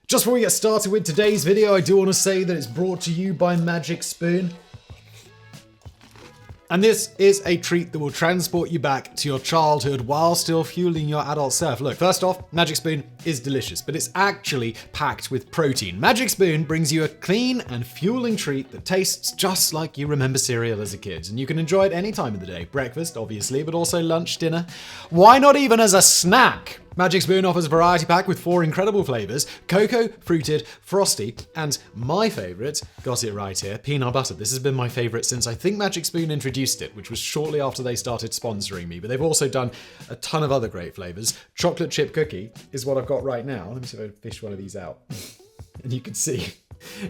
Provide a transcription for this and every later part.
Just before we get started with today's video, I do want to say that it's brought to you by Magic Spoon. And this is a treat that will transport you back to your childhood while still fueling your adult self. Look, first off, Magic Spoon is delicious, but it's actually packed with protein. Magic Spoon brings you a clean and fueling treat that tastes just like you remember cereal as a kid. And you can enjoy it any time of the day. Breakfast, obviously, but also lunch, dinner. Why not even as a snack? Magic Spoon offers a variety pack with 4 incredible flavors: cocoa, fruited, frosty, and my favorite, got it right here, peanut butter. This has been my favorite since I think Magic Spoon introduced it, which was shortly after they started sponsoring me, but they've also done a ton of other great flavors. Chocolate chip cookie is what I've got right now. Let me see if I can fish one of these out. And you can see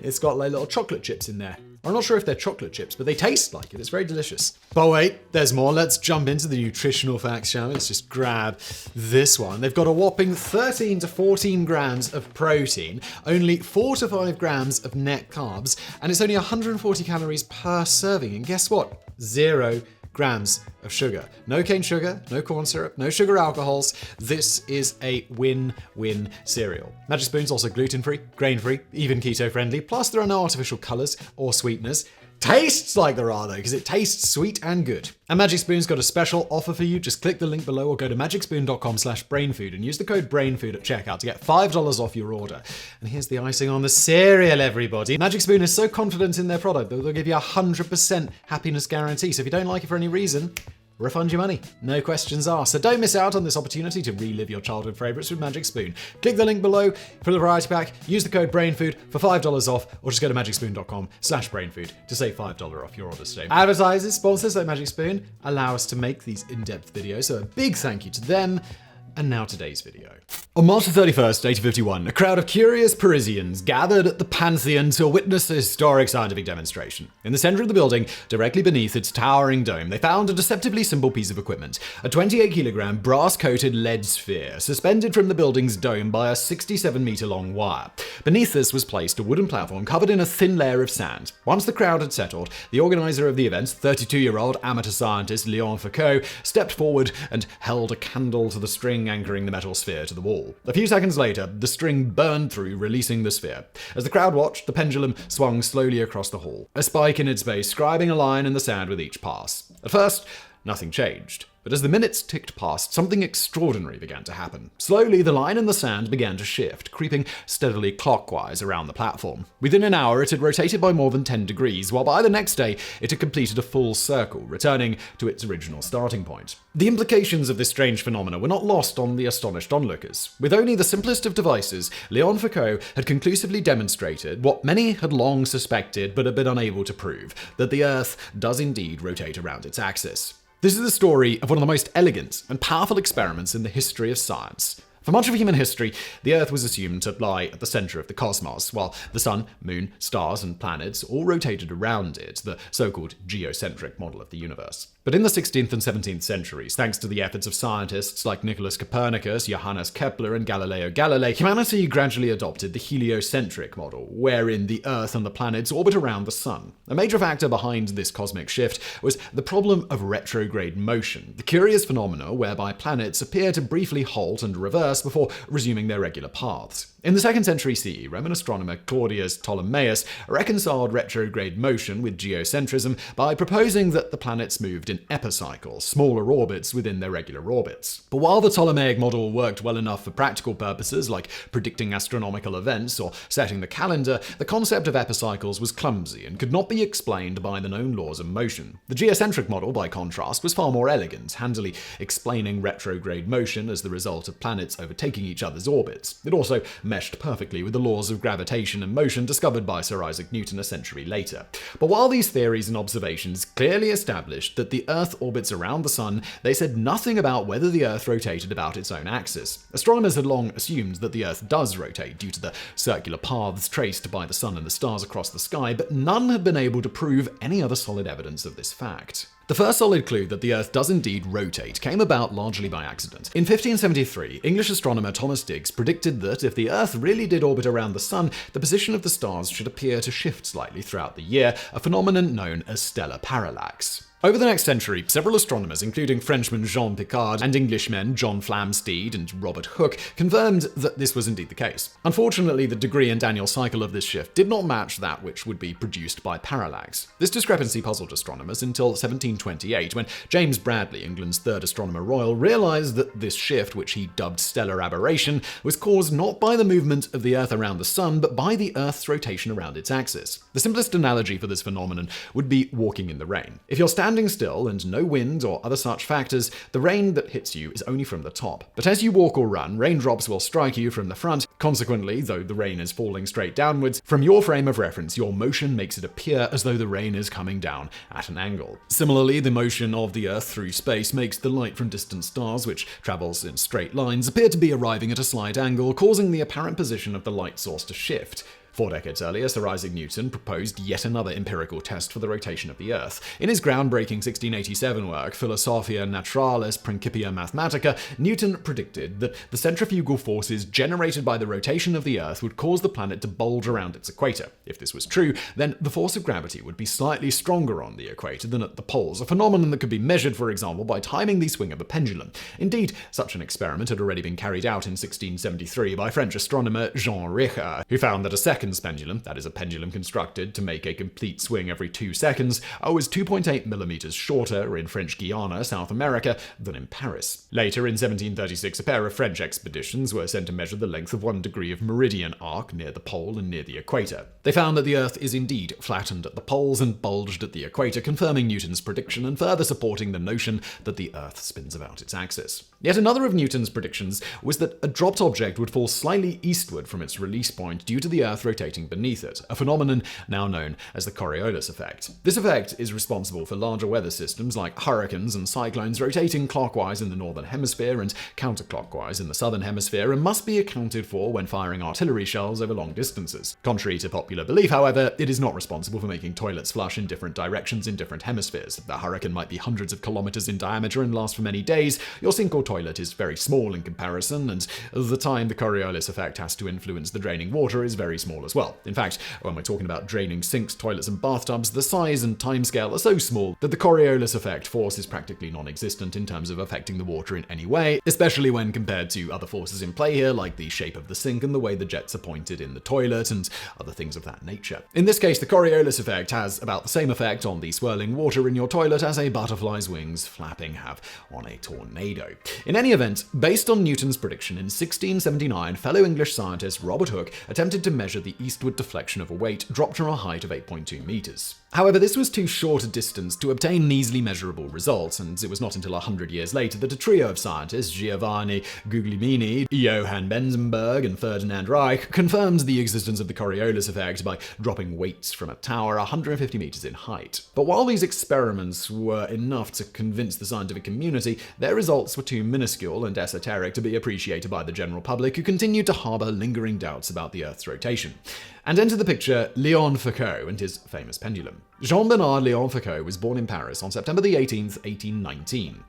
it's got like little chocolate chips in there. I'm not sure if they're chocolate chips, but they taste like it. It's very delicious. But wait, there's more. Let's jump into the nutritional facts, shall we? Let's just grab this one. They've got a whopping 13 to 14 grams of protein, only 4 to 5 grams of net carbs, and it's only 140 calories per serving. And guess what? 0 grams of sugar. No cane sugar, no corn syrup, no sugar alcohols. This is a win-win cereal. Magic Spoon's also gluten-free, grain-free, even keto-friendly, plus there are no artificial colors or sweeteners. Tastes like there are though, because it tastes sweet and good. And Magic Spoon's got a special offer for you. Just click the link below or go to magicspoon.com/brainfood and use the code BRAINFOOD at checkout to get $5 off your order. And here's the icing on the cereal, everybody. Magic Spoon is so confident in their product that they'll give you a 100% happiness guarantee. So if you don't like it for any reason, refund your money. No questions asked. So don't miss out on this opportunity to relive your childhood favorites with Magic Spoon. Click the link below for the variety pack, use the code BRAINFOOD for $5 off, or just go to magicspoon.com/brainfood to save $5 off your order today. Advertisers, sponsors like Magic Spoon allow us to make these in-depth videos, so a big thank you to them. And now today's video. On March 31st, 1851, a crowd of curious Parisians gathered at the Pantheon to witness a historic scientific demonstration. In the center of the building, directly beneath its towering dome, they found a deceptively simple piece of equipment, a 28-kilogram brass-coated lead sphere suspended from the building's dome by a 67-meter-long wire. Beneath this was placed a wooden platform covered in a thin layer of sand. Once the crowd had settled, the organizer of the event, 32-year-old amateur scientist Léon Foucault, stepped forward and held a candle to the string anchoring the metal sphere to the wall. A few seconds later, the string burned through, releasing the sphere. As the crowd watched, the pendulum swung slowly across the hall, a spike in its base scribing a line in the sand with each pass. At first, nothing changed. But as the minutes ticked past, something extraordinary began to happen. Slowly, the line in the sand began to shift, creeping steadily clockwise around the platform. Within an hour, it had rotated by more than 10 degrees, while by the next day, it had completed a full circle, returning to its original starting point. The implications of this strange phenomena were not lost on the astonished onlookers. With only the simplest of devices, Léon Foucault had conclusively demonstrated what many had long suspected but had been unable to prove, that the Earth does indeed rotate around its axis. This is the story of one of the most elegant and powerful experiments in the history of science. For much of human history, the Earth was assumed to lie at the center of the cosmos, while the sun, moon, stars, and planets all rotated around it, the so-called geocentric model of the universe. But in the 16th and 17th centuries, thanks to the efforts of scientists like Nicholas Copernicus, Johannes Kepler, and Galileo Galilei, humanity gradually adopted the heliocentric model, wherein the Earth and the planets orbit around the sun. A major factor behind this cosmic shift was the problem of retrograde motion, the curious phenomena whereby planets appear to briefly halt and reverse before resuming their regular paths. In the 2nd century CE, Roman astronomer Claudius Ptolemaeus reconciled retrograde motion with geocentrism by proposing that the planets moved in epicycles, smaller orbits within their regular orbits. But while the Ptolemaic model worked well enough for practical purposes like predicting astronomical events or setting the calendar, the concept of epicycles was clumsy and could not be explained by the known laws of motion. The geocentric model, by contrast, was far more elegant, handily explaining retrograde motion as the result of planets overtaking each other's orbits. It also meshed perfectly with the laws of gravitation and motion discovered by Sir Isaac Newton a century later. But while these theories and observations clearly established that the Earth orbits around the sun, they said nothing about whether the Earth rotated about its own axis. Astronomers had long assumed that the Earth does rotate due to the circular paths traced by the sun and the stars across the sky, but none had been able to prove any other solid evidence of this fact. The first solid clue that the Earth does indeed rotate came about largely by accident. In 1573, English astronomer Thomas Digges predicted that if the Earth really did orbit around the sun, the position of the stars should appear to shift slightly throughout the year, a phenomenon known as stellar parallax. Over the next century, several astronomers, including Frenchman Jean Picard and Englishmen John Flamsteed and Robert Hooke, confirmed that this was indeed the case. Unfortunately, the degree and annual cycle of this shift did not match that which would be produced by parallax. This discrepancy puzzled astronomers until 1728, when James Bradley, England's third Astronomer Royal, realized that this shift, which he dubbed stellar aberration, was caused not by the movement of the Earth around the Sun, but by the Earth's rotation around its axis. The simplest analogy for this phenomenon would be walking in the rain. If you're standing still and no wind or other such factors, the rain that hits you is only from the top. But as you walk or run, raindrops will strike you from the front. Consequently, though the rain is falling straight downwards, from your frame of reference, your motion makes it appear as though the rain is coming down at an angle. Similarly, the motion of the Earth through space makes the light from distant stars, which travels in straight lines, appear to be arriving at a slight angle, causing the apparent position of the light source to shift. 4 decades earlier, Sir Isaac Newton proposed yet another empirical test for the rotation of the Earth. In his groundbreaking 1687 work, Philosophiae Naturalis Principia Mathematica, Newton predicted that the centrifugal forces generated by the rotation of the Earth would cause the planet to bulge around its equator. If this was true, then the force of gravity would be slightly stronger on the equator than at the poles, a phenomenon that could be measured, for example, by timing the swing of a pendulum. Indeed, such an experiment had already been carried out in 1673 by French astronomer Jean Richer, who found that a second pendulum, that is a pendulum constructed to make a complete swing every 2 seconds, was 2.8 millimeters shorter in French Guiana, South America, than in Paris. Later, in 1736, a pair of French expeditions were sent to measure the length of 1 degree of meridian arc near the pole and near the equator. They found that the Earth is indeed flattened at the poles and bulged at the equator, confirming Newton's prediction and further supporting the notion that the Earth spins about its axis. Yet another of Newton's predictions was that a dropped object would fall slightly eastward from its release point due to the Earth rotating beneath it, a phenomenon now known as the Coriolis effect. This effect is responsible for larger weather systems like hurricanes and cyclones rotating clockwise in the northern hemisphere and counterclockwise in the southern hemisphere, and must be accounted for when firing artillery shells over long distances. Contrary to popular belief, however, it is not responsible for making toilets flush in different directions in different hemispheres. The hurricane might be hundreds of kilometers in diameter and last for many days. Your sink or toilet is very small in comparison, and the time the Coriolis effect has to influence the draining water is very small as well. In fact, when we're talking about draining sinks, toilets, and bathtubs, the size and timescale are so small that the Coriolis effect force is practically non-existent in terms of affecting the water in any way, especially when compared to other forces in play here, like the shape of the sink and the way the jets are pointed in the toilet and other things of that nature. In this case, the Coriolis effect has about the same effect on the swirling water in your toilet as a butterfly's wings flapping have on a tornado. In any event, based on Newton's prediction in 1679, fellow English scientist Robert Hooke attempted to measure the eastward deflection of a weight dropped from a height of 8.2 meters. However, this was too short a distance to obtain easily measurable results, and it was not until 100 years later that a trio of scientists, Giovanni Guglielmini, Johann Benzenberg, and Ferdinand Reich, confirmed the existence of the Coriolis effect by dropping weights from a tower 150 meters in height. But while these experiments were enough to convince the scientific community, their results were too minuscule and esoteric to be appreciated by the general public, who continued to harbor lingering doubts about the Earth's rotation. And enter the picture Léon Foucault and his famous pendulum. Jean-Bernard Léon Foucault was born in Paris on September the 18th, 1819.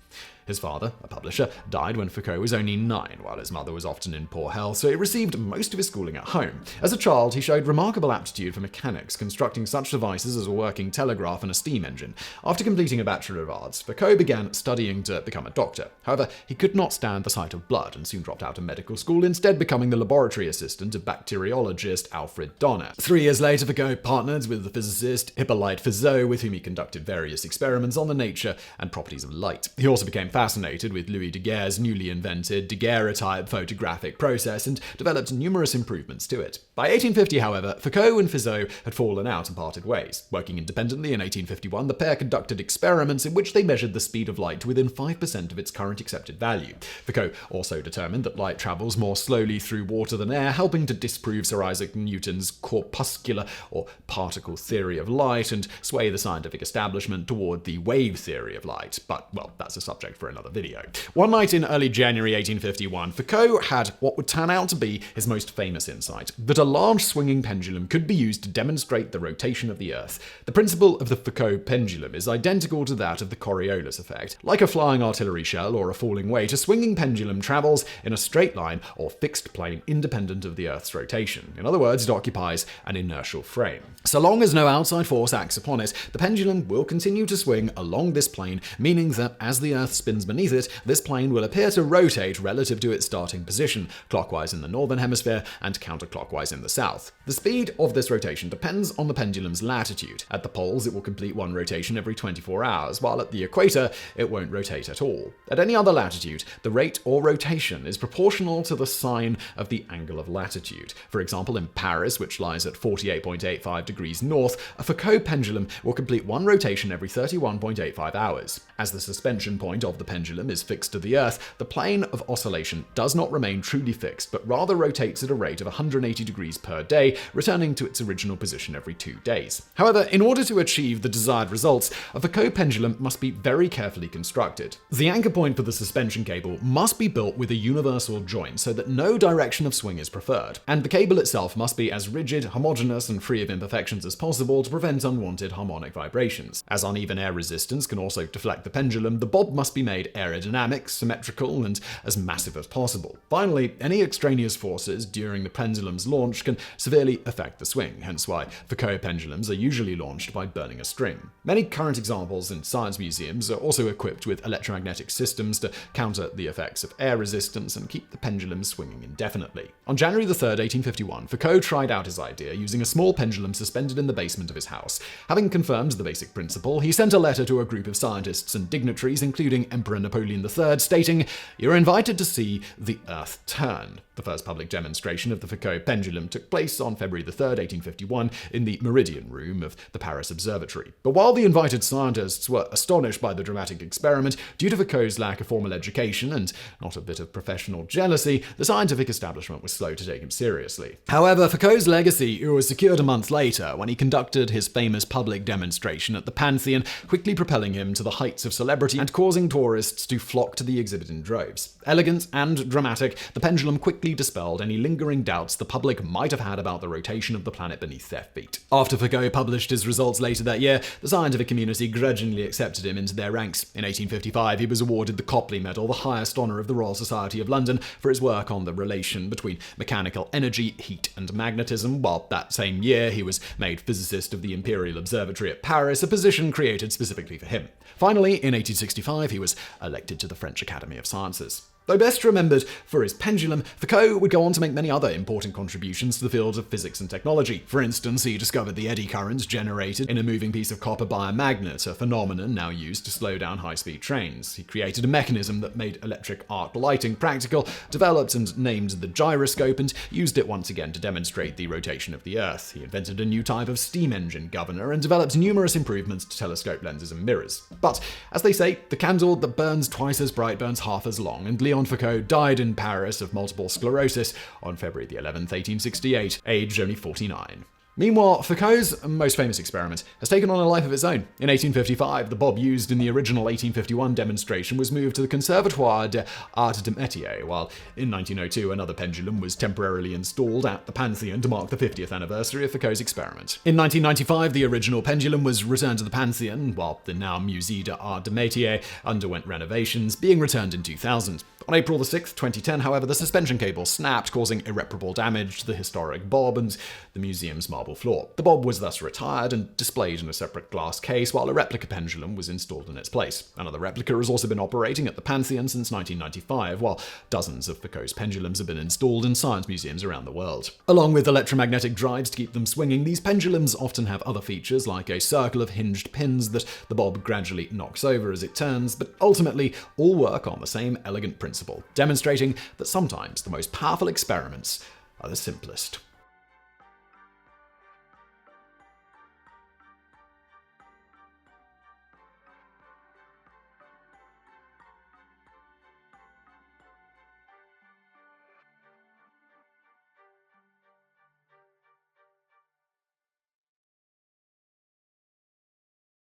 His father, a publisher, died when Foucault was only 9, while his mother was often in poor health, so he received most of his schooling at home. As a child, he showed remarkable aptitude for mechanics, constructing such devices as a working telegraph and a steam engine. After completing a Bachelor of Arts, Foucault began studying to become a doctor. However, he could not stand the sight of blood and soon dropped out of medical school, instead becoming the laboratory assistant of bacteriologist Alfred Donner. 3 years later, Foucault partnered with the physicist Hippolyte Fizeau, with whom he conducted various experiments on the nature and properties of light. He also became fascinated with Louis Daguerre's newly invented daguerreotype photographic process and developed numerous improvements to it. By 1850, however, Foucault and Fizeau had fallen out and parted ways. Working independently in 1851, the pair conducted experiments in which they measured the speed of light to within 5% of its current accepted value. Foucault also determined that light travels more slowly through water than air, helping to disprove Sir Isaac Newton's corpuscular or particle theory of light and sway the scientific establishment toward the wave theory of light. But, well, that's a subject for for another video. One night in early January 1851, Foucault had what would turn out to be his most famous insight, that a large swinging pendulum could be used to demonstrate the rotation of the Earth. The principle of the Foucault pendulum is identical to that of the Coriolis effect. Like a flying artillery shell or a falling weight, a swinging pendulum travels in a straight line or fixed plane independent of the Earth's rotation. In other words, it occupies an inertial frame. So long as no outside force acts upon it, the pendulum will continue to swing along this plane, meaning that as the Earth spins beneath it, this plane will appear to rotate relative to its starting position, clockwise in the northern hemisphere and counterclockwise in the south. The speed of this rotation depends on the pendulum's latitude. At the poles, it will complete one rotation every 24 hours, while at the equator, it won't rotate at all. At any other latitude, the rate or rotation is proportional to the sine of the angle of latitude. For example, in Paris, which lies at 48.85 degrees north, a Foucault pendulum will complete one rotation every 31.85 hours. As the suspension point of the pendulum is fixed to the Earth, the plane of oscillation does not remain truly fixed, but rather rotates at a rate of 180 degrees per day, returning to its original position every 2 days. However, in order to achieve the desired results, a Foucault pendulum must be very carefully constructed. The anchor point for the suspension cable must be built with a universal joint so that no direction of swing is preferred, and the cable itself must be as rigid, homogeneous, and free of imperfections as possible to prevent unwanted harmonic vibrations. As uneven air resistance can also deflect the pendulum, the bob must be made aerodynamic, symmetrical, and as massive as possible. Finally, any extraneous forces during the pendulum's launch can severely affect the swing, hence why Foucault pendulums are usually launched by burning a string. Many current examples in science museums are also equipped with electromagnetic systems to counter the effects of air resistance and keep the pendulum swinging indefinitely. On January 3rd, 1851, Foucault tried out his idea using a small pendulum suspended in the basement of his house. Having confirmed the basic principle, he sent a letter to a group of scientists and dignitaries, including Emperor Napoleon III, stating, "You're invited to see the Earth turn." The first public demonstration of the Foucault pendulum took place on February 3rd, 1851, in the Meridian Room of the Paris Observatory. But while the invited scientists were astonished by the dramatic experiment, due to Foucault's lack of formal education and not a bit of professional jealousy, the scientific establishment was slow to take him seriously. However, Foucault's legacy was secured a month later when he conducted his famous public demonstration at the Pantheon, quickly propelling him to the heights of celebrity and causing tourists to flock to the exhibit in droves. Elegant and dramatic, the pendulum quickly dispelled any lingering doubts the public might have had about the rotation of the planet beneath their feet. After Foucault published his results later that year, the scientific community grudgingly accepted him into their ranks. In 1855, he was awarded the Copley Medal, the highest honour of the Royal Society of London, for his work on the relation between mechanical energy, heat, and magnetism, while that same year he was made physicist of the Imperial Observatory at Paris, a position created specifically for him. Finally, in 1865, he was elected to the French Academy of Sciences. Though best remembered for his pendulum, Foucault would go on to make many other important contributions to the fields of physics and technology. For instance, he discovered the eddy current generated in a moving piece of copper by a magnet, a phenomenon now used to slow down high-speed trains. He created a mechanism that made electric arc lighting practical, developed and named the gyroscope, and used it once again to demonstrate the rotation of the Earth. He invented a new type of steam engine governor and developed numerous improvements to telescope lenses and mirrors. But, as they say, the candle that burns twice as bright burns half as long, and Leon Foucault died in Paris of multiple sclerosis on February 11th, 1868, aged only 49. Meanwhile, Foucault's most famous experiment has taken on a life of its own. In 1855, the bob used in the original 1851 demonstration was moved to the Conservatoire des Arts du Métier, while in 1902 another pendulum was temporarily installed at the Pantheon to mark the 50th anniversary of Foucault's experiment. In 1995, the original pendulum was returned to the Pantheon, while the now Musée des Arts du Métier underwent renovations, being returned in 2000. On April 6, 2010, however, the suspension cable snapped, causing irreparable damage to the historic bob and the museum's marble floor. The bob was thus retired and displayed in a separate glass case, while a replica pendulum was installed in its place. Another replica has also been operating at the Pantheon since 1995, while dozens of Foucault's pendulums have been installed in science museums around the world. Along with electromagnetic drives to keep them swinging, these pendulums often have other features like a circle of hinged pins that the bob gradually knocks over as it turns, but ultimately all work on the same elegant principle, demonstrating that sometimes the most powerful experiments are the simplest.